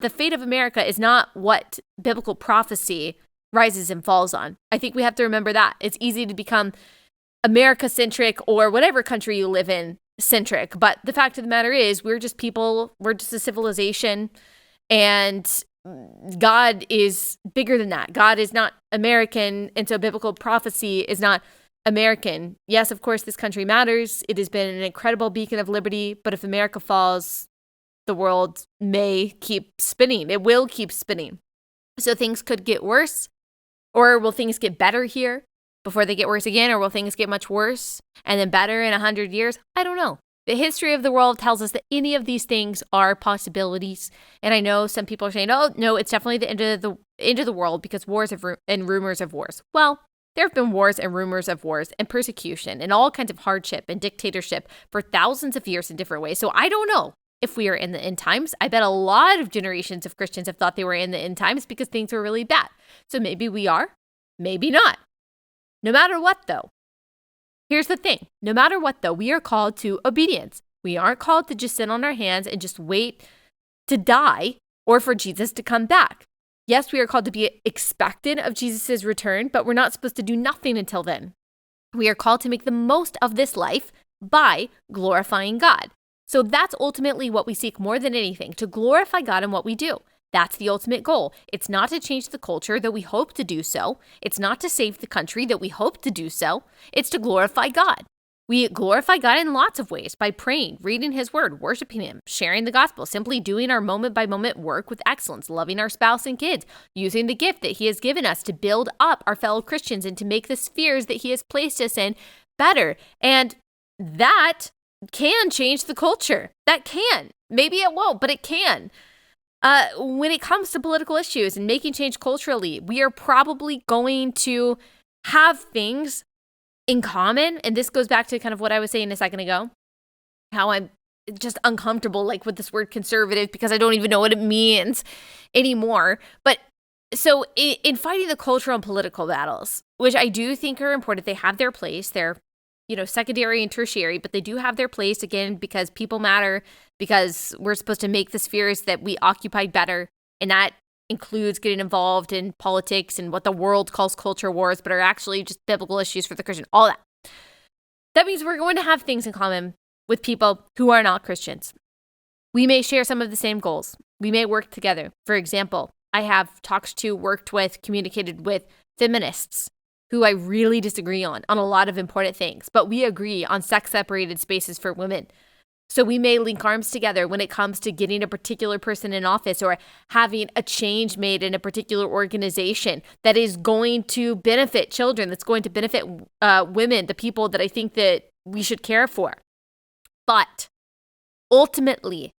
the fate of America is not what biblical prophecy rises and falls on. I think we have to remember that. It's easy to become America-centric or whatever country you live in centric. But the fact of the matter is we're just people. We're just a civilization. And God is bigger than that. God is not American. And so biblical prophecy is not American. Yes, of course, this country matters. It has been an incredible beacon of liberty. But if America falls, the world may keep spinning. It will keep spinning. So things could get worse. Or will things get better here before they get worse again? Or will things get much worse and then better in 100 years? I don't know. The history of the world tells us that any of these things are possibilities. And I know some people are saying, oh, no, it's definitely the end of the world because wars and rumors of wars. Well, there have been wars and rumors of wars and persecution and all kinds of hardship and dictatorship for thousands of years in different ways. So I don't know if we are in the end times. I bet a lot of generations of Christians have thought they were in the end times because things were really bad. So maybe we are, maybe not. No matter what, though, here's the thing. No matter what, though, we are called to obedience. We aren't called to just sit on our hands and just wait to die or for Jesus to come back. Yes, we are called to be expectant of Jesus' return, but we're not supposed to do nothing until then. We are called to make the most of this life by glorifying God. So that's ultimately what we seek more than anything, to glorify God in what we do. That's the ultimate goal. It's not to change the culture, though we hope to do so. It's not to save the country, though we hope to do so. It's to glorify God. We glorify God in lots of ways, by praying, reading his word, worshiping him, sharing the gospel, simply doing our moment-by-moment work with excellence, loving our spouse and kids, using the gift that he has given us to build up our fellow Christians and to make the spheres that he has placed us in better. And that can change the culture. That can. Maybe it won't, but it can. When it comes to political issues and making change culturally, we are probably going to have things in common. And this goes back to kind of what I was saying a second ago, how I'm just uncomfortable with this word conservative because I don't even know what it means anymore. But so in fighting the cultural and political battles, which I do think are important, they have their place. They're secondary and tertiary, but they do have their place, again, because people matter, because we're supposed to make the spheres that we occupy better. And that includes getting involved in politics and what the world calls culture wars, but are actually just biblical issues for the Christian, all that. That means we're going to have things in common with people who are not Christians. We may share some of the same goals. We may work together. For example, I have talked to, worked with, communicated with feminists who I really disagree on a lot of important things, but we agree on sex-separated spaces for women. So we may link arms together when it comes to getting a particular person in office or having a change made in a particular organization that is going to benefit children, that's going to benefit women, the people that I think that we should care for. But ultimately,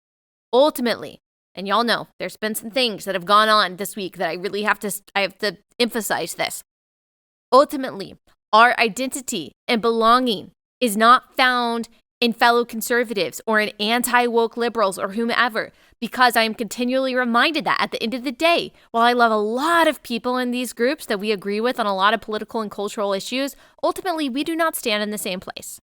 and y'all know there's been some things that have gone on this week that I have to emphasize this. Ultimately, our identity and belonging is not found in fellow conservatives or in anti-woke liberals or whomever, because I am continually reminded that at the end of the day, while I love a lot of people in these groups that we agree with on a lot of political and cultural issues, ultimately we do not stand in the same place.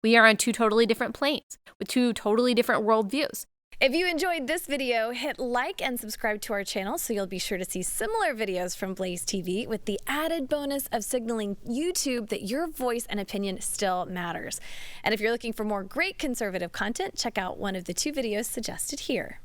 We are on two totally different planes with two totally different worldviews. If you enjoyed this video, hit like and subscribe to our channel so you'll be sure to see similar videos from BlazeTV with the added bonus of signaling YouTube that your voice and opinion still matters. And if you're looking for more great conservative content, check out one of the two videos suggested here.